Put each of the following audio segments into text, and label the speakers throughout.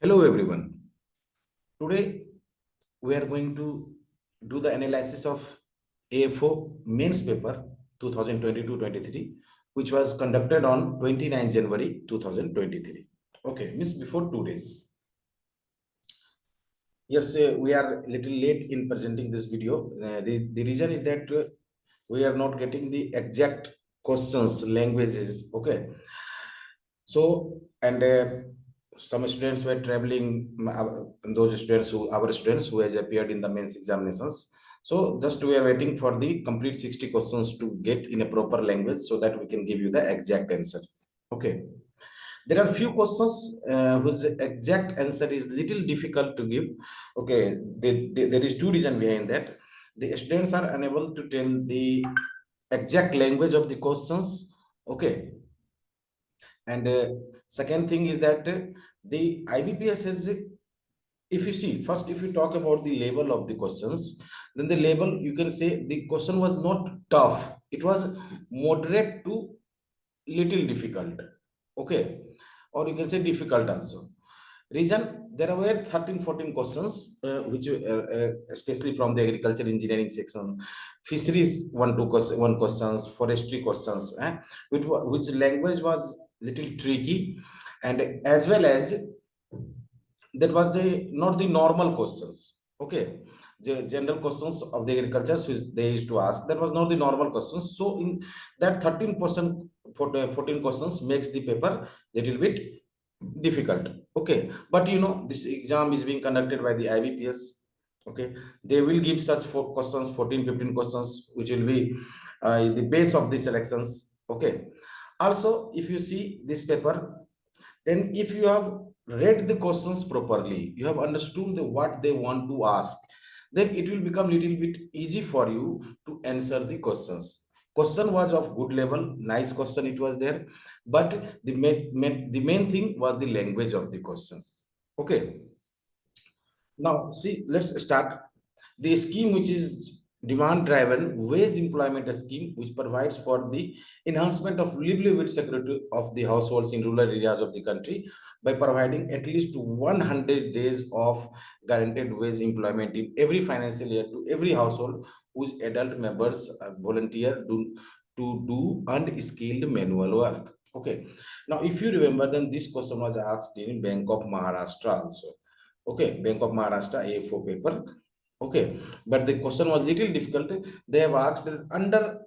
Speaker 1: Hello everyone. Today we are going to do the analysis of AFO mains paper 2022-23 which was conducted on 29 January 2023. Okay, means before 2 days. Yes, we are a little late in presenting this video. The reason is that we are not getting the exact questions, languages. Okay, so and some students were traveling, those students who our students who has appeared in the mains examinations. So just we are waiting for the complete 60 questions to get in a proper language so that we can give you the exact answer. Okay, there are few questions whose exact answer is little difficult to give. Okay, there is two reason behind that. The students are unable to tell the exact language of the questions. Okay, and second thing is that the IBPS has, if you see, first, if you talk about the level of the questions, then the level, you can say the question was not tough. It was moderate to little difficult. Okay. Or you can say difficult also. Reason, there were 13-14 questions, which especially from the agriculture engineering section, fisheries one questions, forestry questions, which language was little tricky, and as well as that was the not the normal questions. Okay, the general questions of the agriculture which they used to ask, that was not the normal questions. So in that 13% 14 questions makes the paper little bit difficult. Okay, but this exam is being conducted by the IBPS. Okay, they will give such four questions, 14-15 questions, which will be the base of the selections. Okay, also if you see this paper, then if you have read the questions properly, you have understood what they want to ask, then it will become little bit easy for you to answer the questions. Question was of good level, nice question it was there, but the main thing was the language of the questions. Okay, now see, let's start. The scheme which is demand driven wage employment scheme, which provides for the enhancement of livelihood security of the households in rural areas of the country by providing at least 100 days of guaranteed wage employment in every financial year to every household whose adult members volunteer to do unskilled manual work. Okay, now if you remember, then this question was asked in Bank of Maharashtra also. Okay, Bank of Maharashtra AFO paper. Okay, but the question was little difficult. They have asked under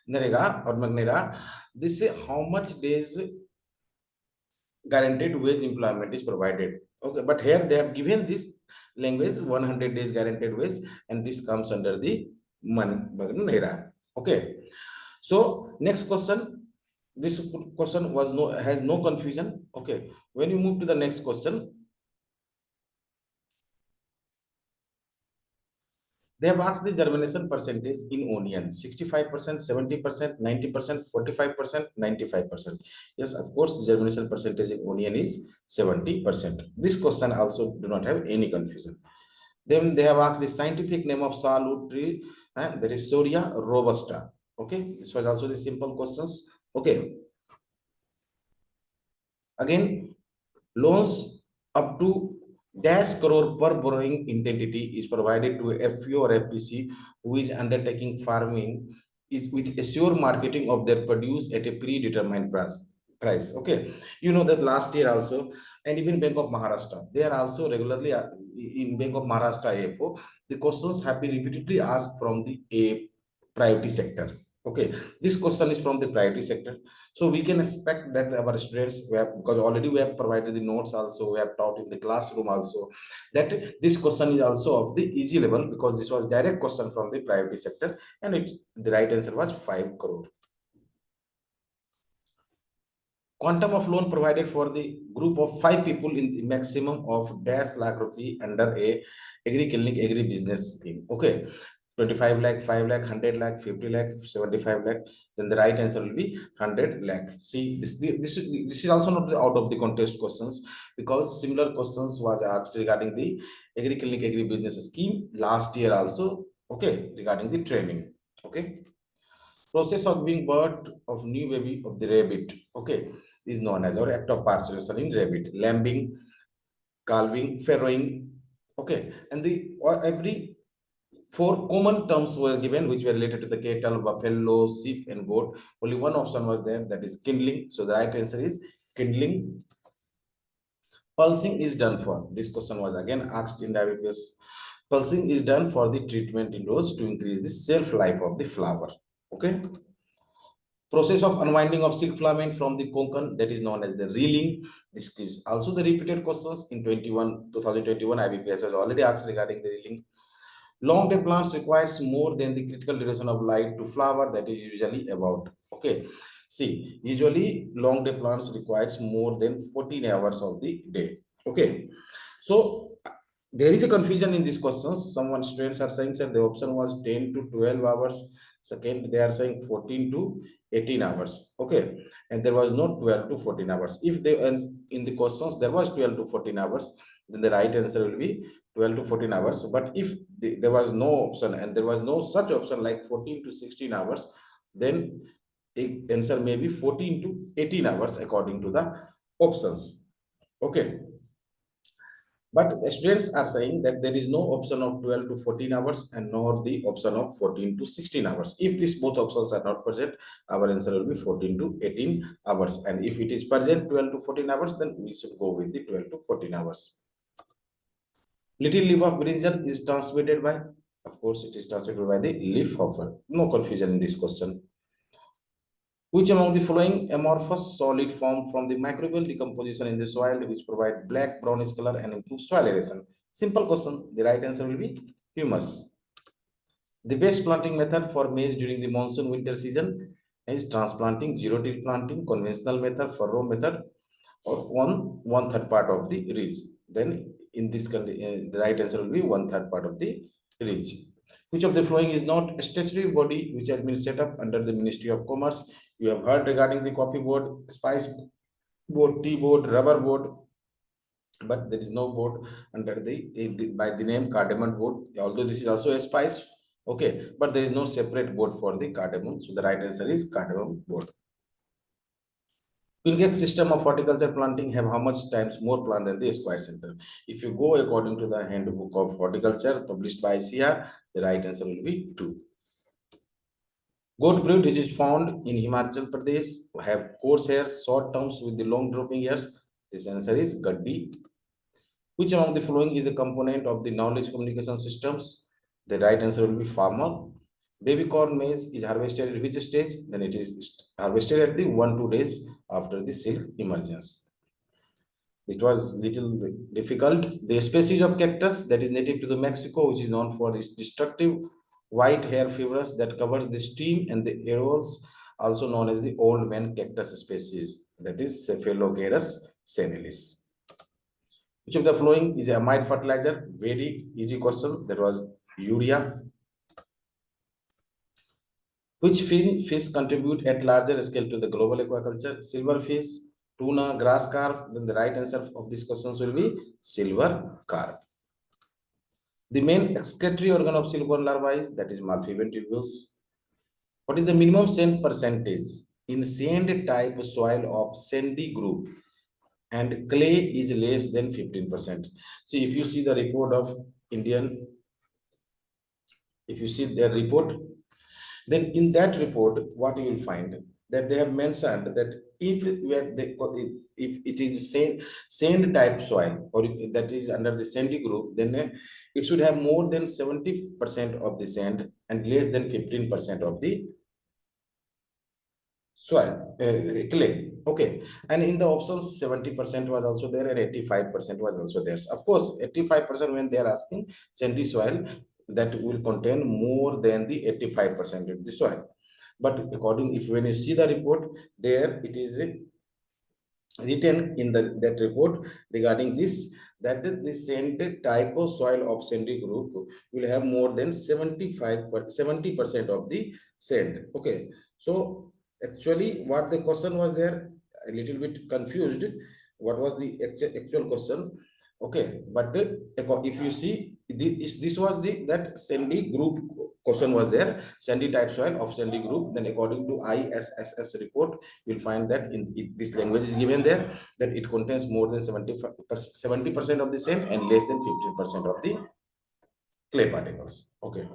Speaker 1: Narega or Magnera, this say how much days guaranteed wage employment is provided. Okay, but here they have given this language 100 days guaranteed wage, and this comes under the Magnera. Okay, so next question. This question was has no confusion. Okay, when you move to the next question, they have asked the germination percentage in onion 65%, 70%, 90%, 45%, 95%. Yes, of course, the germination percentage in onion is 70%. This question also do not have any confusion. Then they have asked the scientific name of salud tree, and there is Soria robusta. Okay, this was also the simple questions. Okay, again, loans up to dash crore per borrowing entity is provided to FPO or FPC who is undertaking farming is with assure marketing of their produce at a predetermined price. Okay, you know that last year also, and even Bank of Maharashtra, they are also regularly in Bank of Maharashtra AFO, the questions have been repeatedly asked from the a priority sector. Okay, this question is from the priority sector, so we can expect that our students, we have, because already we have provided the notes also, we have taught in the classroom also, that this question is also of the easy level because this was direct question from the priority sector, and the right answer was 5 crore. Quantum of loan provided for the group of 5 people in the maximum of dash lakh rupee under a agri clinic agri business scheme. Okay, 25 lakh, 5 lakh, 100 lakh, 50 lakh, 75 lakh, then the right answer will be 100 lakh. See, this is also not out of the contest questions, because similar questions was asked regarding the agri clinic agri business scheme last year also. Okay, regarding the training. Okay, process of being birth of new baby of the rabbit. Okay, is known as, or act of participation in rabbit, lambing, calving, farrowing. Okay, and the every four common terms were given which were related to the cattle, buffalo, sheep, and goat. Only one option was there, that is kindling. So the right answer is kindling. Pulsing is done for. This question was again asked in the IBPS. Pulsing is done for the treatment in rose to increase the shelf life of the flower. Okay. Process of unwinding of silk filament from the concern, that is known as the reeling. This is also the repeated questions in 2021 IBPS has already asked regarding the reeling. Long day plants requires more than the critical duration of light to flower, that is usually about. Okay. See, usually long day plants requires more than 14 hours of the day. Okay. So there is a confusion in these questions. Someone students are saying that the option was 10 to 12 hours. Second, they are saying 14 to 18 hours. Okay. And there was no 12 to 14 hours. If they in the questions there was 12 to 14 hours, then the right answer will be 12 to 14 hours. But if there was no option and there was no such option like 14 to 16 hours, then the answer may be 14 to 18 hours according to the options. Okay. But the students are saying that there is no option of 12 to 14 hours and nor the option of 14 to 16 hours. If these both options are not present, our answer will be 14 to 18 hours. And if it is present 12 to 14 hours, then we should go with the 12 to 14 hours. Little leaf of brinjal is transmitted by, of course, it is transmitted by the leaf hopper. No confusion in this question. Which among the following amorphous solid form from the microbial decomposition in the soil which provide black brownish color and improve soil aeration? Simple question. The right answer will be humus. The best planting method for maize during the monsoon winter season is transplanting, zero-till planting, conventional method, furrow method, or one third part of the ridge. Then in this the right answer will be one third part of the ridge. Which of the following is not a statutory body which has been set up under the Ministry of Commerce? You have heard regarding the coffee board, spice board, tea board, rubber board, but there is no board under by the name cardamom board. Although this is also a spice, okay, but there is no separate board for the cardamom. So the right answer is cardamom board. Bill Gates system of horticulture planting have how much times more plant than the Square Center? If you go according to the handbook of horticulture published by ICR, the right answer will be 2. Goat breed which is found in Himachal Pradesh have coarse hairs, short terms with the long dropping hairs. This answer is Gaddi. Which among the following is a component of the knowledge communication systems? The right answer will be farmer. Baby corn maize is harvested at which stage? Then it is harvested at the 1-2 days after the silk emergence. It was little difficult. The species of cactus that is native to the Mexico, which is known for its destructive white hair fibrous that covers the stem and the areoles, also known as the old man cactus species, that is Cephalocarus senilis. Which of the following is a amide fertilizer? Very easy question. That was urea. Which fish contribute at larger scale to the global aquaculture? Silverfish, tuna, grass carp. Then the right answer of these questions will be silver carp. The main excretory organ of silkworm larvae is, that is Malphibian tubules. What is the minimum sand percentage in sand type soil of sandy group? And clay is less than 15%. So if you see the report of Indian, if you see their report, then in that report, what you will find that they have mentioned that if it is sand type soil or that is under the sandy group, then it should have more than 70% of the sand and less than 15% of the soil, clay. Okay, and in the options 70% was also there and 85% was also there. Of course 85% when they are asking sandy soil, that will contain more than the 85% of the soil. But according, if when you see the report, there it is written in that report regarding this, that the sand type of soil of sandy group will have more than 70% of the sand. Okay, so actually what the question was there, a little bit confused what was the actual question. Okay, but if you see this was the that sandy group question was there, sandy type soil of sandy group, then according to ISSS report, you'll find that this language is given there, that it contains more than 70% of the same and less than 15% of the clay particles. Okay.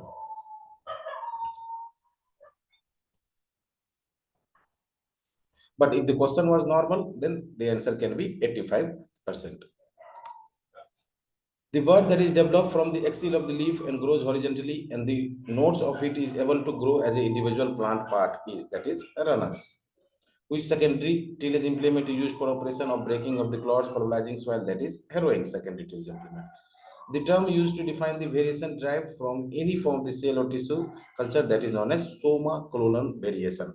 Speaker 1: But if the question was normal, then the answer can be 85%. The bud that is developed from the axil of the leaf and grows horizontally, and the nodes of it is able to grow as an individual plant part that is runners. Which secondary tillage implement is used for operation of breaking of the clods, fertilizing soil, that is harrowing secondary tillage implement. The term used to define the variation derived from any form of the cell or tissue culture that is known as soma colon variation.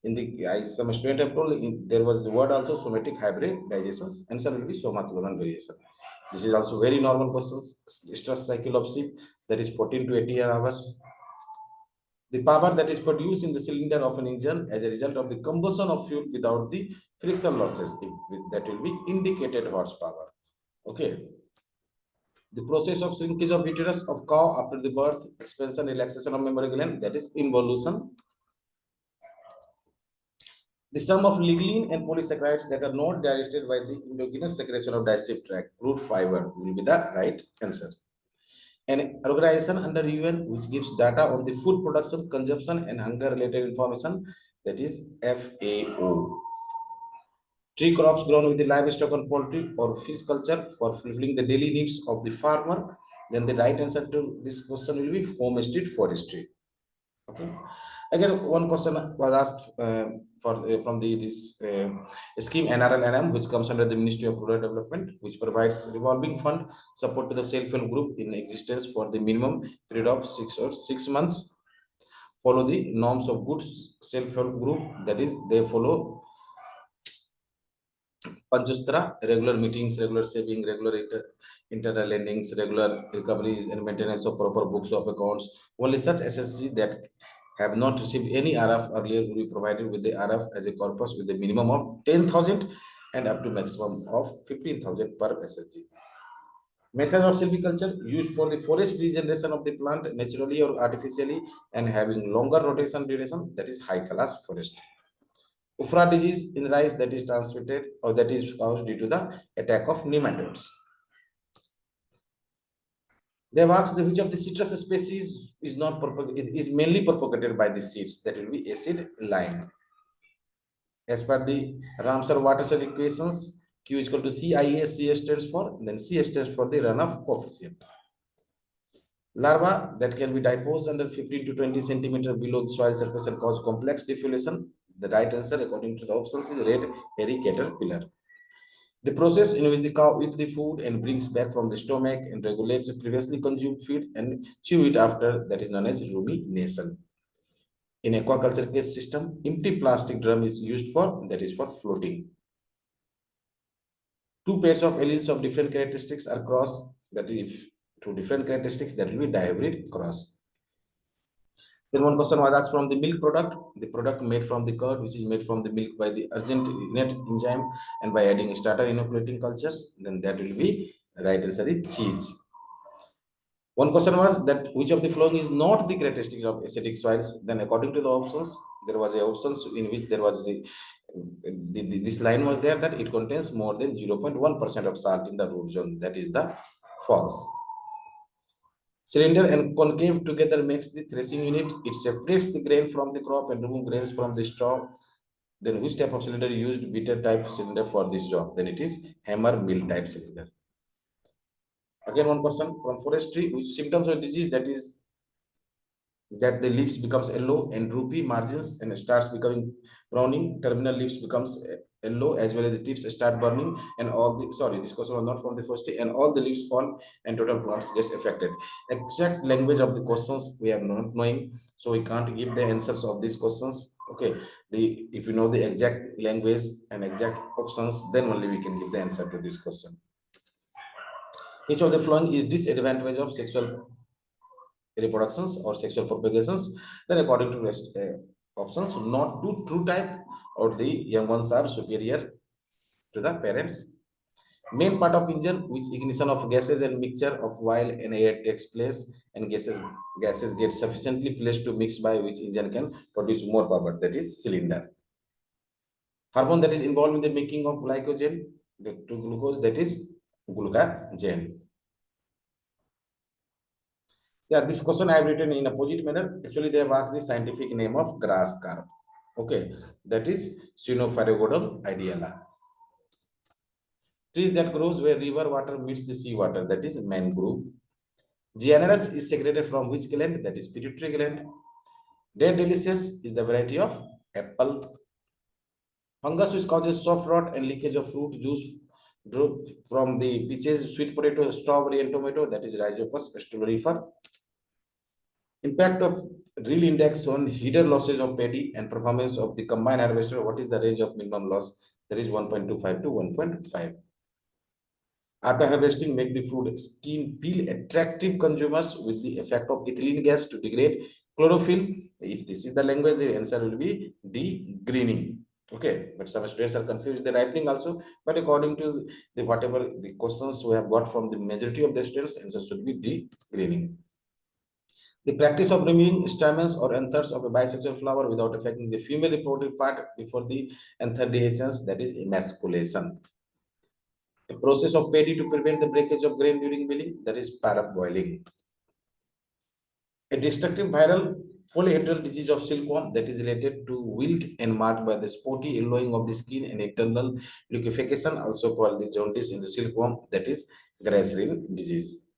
Speaker 1: In the some student have told there was the word also somatic hybridizations, answer will be soma colon variation. This is also very normal questions. Stress cycle of sheep, that is 14 to 80 hours. The power that is produced in the cylinder of an engine as a result of the combustion of fuel without the friction losses, that will be indicated horsepower. Okay. The process of shrinkage of uterus of cow after the birth, expansion, relaxation of mammary gland, that is involution. The sum of lignin and polysaccharides that are not digested by the endogenous secretion of digestive tract, root fiber, will be the right answer. An organization under UN which gives data on the food production, consumption, and hunger related information, that is FAO. Tree crops grown with the livestock and poultry or fish culture for fulfilling the daily needs of the farmer. Then the right answer to this question will be homestead forestry. Okay. Again, one question was asked from this scheme NRLNM, which comes under the Ministry of Rural Development, which provides revolving fund support to the self-help group in existence for the minimum period of 6 months. Follow the norms of good self-help group, that is, they follow Panchastra, regular meetings, regular saving, regular internal lendings, regular recoveries, and maintenance of proper books of accounts. Only such SSG that have not received any RF earlier will be provided with the RF as a corpus with a minimum of 10,000 and up to maximum of 15,000 per SSG. Method of silviculture used for the forest regeneration of the plant naturally or artificially and having longer rotation duration, that is high class forestry. Ufra disease in rice, that is transmitted or that is caused due to the attack of nematodes. They have asked which of the citrus species is not is mainly propagated by the seeds, that will be acid lime. As per the Ramsar watershed equations, Q is equal to CIA, C stands for, then C stands for the runoff coefficient. Larva that can be deposed under 15 to 20 centimeter below the soil surface and cause complex defoliation. The right answer according to the options is red hairy caterpillar. The process in which the cow eats the food and brings back from the stomach and regulates the previously consumed feed and chew it after, that is known as rumination. In aquaculture case system, empty plastic drum is used for, that is for floating. Two pairs of alleles of different characteristics are crossed, that is two different characteristics, that will be dihybrid cross. Then one question was asked from the milk product, the product made from the curd, which is made from the milk by the arginine enzyme and by adding starter inoculating cultures, then that will be right answer is cheese. One question was that which of the following is not the characteristic of acidic soils? Then according to the options, there was a options in which there was this line was there that it contains more than 0.1% of salt in the root zone. That is the false. Cylinder and concave together makes the threshing unit. It separates the grain from the crop and removes grains from the straw. Then which type of cylinder used? Beater type cylinder for this job? Then it is hammer mill type cylinder. Again, one question from forestry, which symptoms of disease, that is that the leaves becomes yellow and droopy margins and starts becoming browning, terminal leaves becomes yellow as well as the tips start burning and all the, sorry, this question was not from the forestry, and all the leaves fall and total plants gets affected. Exact language of the questions we are not knowing, so we can't give the answers of these questions. Okay, if you know the exact language and exact options, then only we can give the answer to this question. Which of the following is disadvantage of sexual reproductions or sexual propagations? Then according to rest options, not to true type or the young ones are superior to the parents. Main part of engine, which ignition of gases and mixture of while an air takes place and gases get sufficiently placed to mix by which engine can produce more power, that is cylinder. Hormone that is involved in the making of glycogen to glucose, that is glucagen. Yeah, this question I have written in a positive manner. Actually, they have asked the scientific name of grass carp. Okay, that is Cynophagogodon ideala. Trees that grows where river water meets the sea water, that is mangrove. Generous is secreted from which gland, that is pituitary gland. Red delicious is the variety of apple. Fungus which causes soft rot and leakage of fruit juice from the peaches, sweet potato, strawberry, and tomato, that is Rhizopus stolonifer. Impact of real index on header losses of paddy and performance of the combined harvester. What is the range of minimum loss? That is 1.25 to 1.5. After harvesting, make the fruit skin peel attractive consumers with the effect of ethylene gas to degrade chlorophyll. If this is the language, the answer will be D, greening. Okay, but some students are confused the ripening also. But according to the whatever the questions we have got from the majority of the students, answer should be D, greening. The practice of removing stamens or anthers of a bisexual flower without affecting the female reproductive part before the anther dehiscence, that is emasculation. The process of paddy to prevent the breakage of grain during milling, that is parboiling. A destructive viral foliatal disease of silkworm that is related to wilt and marked by the spotty yellowing of the skin and internal liquefaction, also called the jaundice in the silkworm, that is grasshopper disease.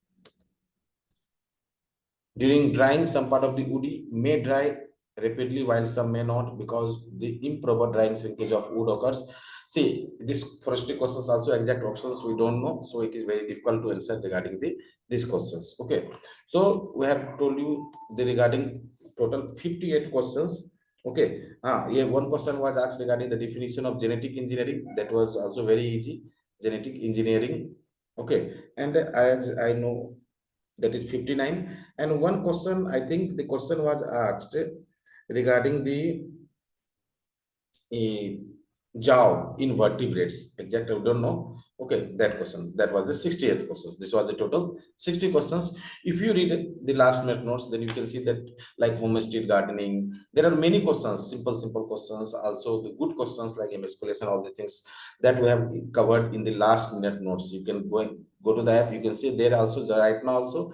Speaker 1: During drying, some part of the woody may dry rapidly while some may not because the improper drying shrinkage of wood occurs. See, this forestry questions also exact options we don't know, so it is very difficult to answer regarding these questions. Okay, so we have told you the regarding total 58 questions. Okay, yeah, one question was asked regarding the definition of genetic engineering. That was also very easy. Genetic engineering. Okay, and as I know, that is 59. And one question, I think the question was asked regarding the uh, jaw in vertebrates. Exact, I don't know. Okay, that question. That was the 68th questions. This was the total 60 questions. If you read the last minute notes, then you can see that like homestead gardening, there are many questions, simple questions, also the good questions like emasculation, all the things that we have covered in the last minute notes. You can go to the app, you can see there also, right now also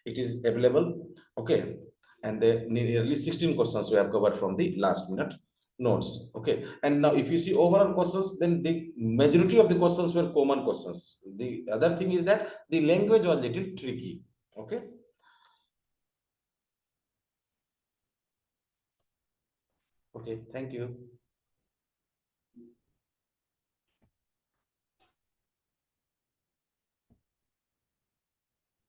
Speaker 1: it is available. Okay, and the nearly 16 questions we have covered from the last minute notes. Okay, and now if you see overall questions, then the majority of the questions were common questions. The other thing is that the language was little tricky. Okay, okay, thank you.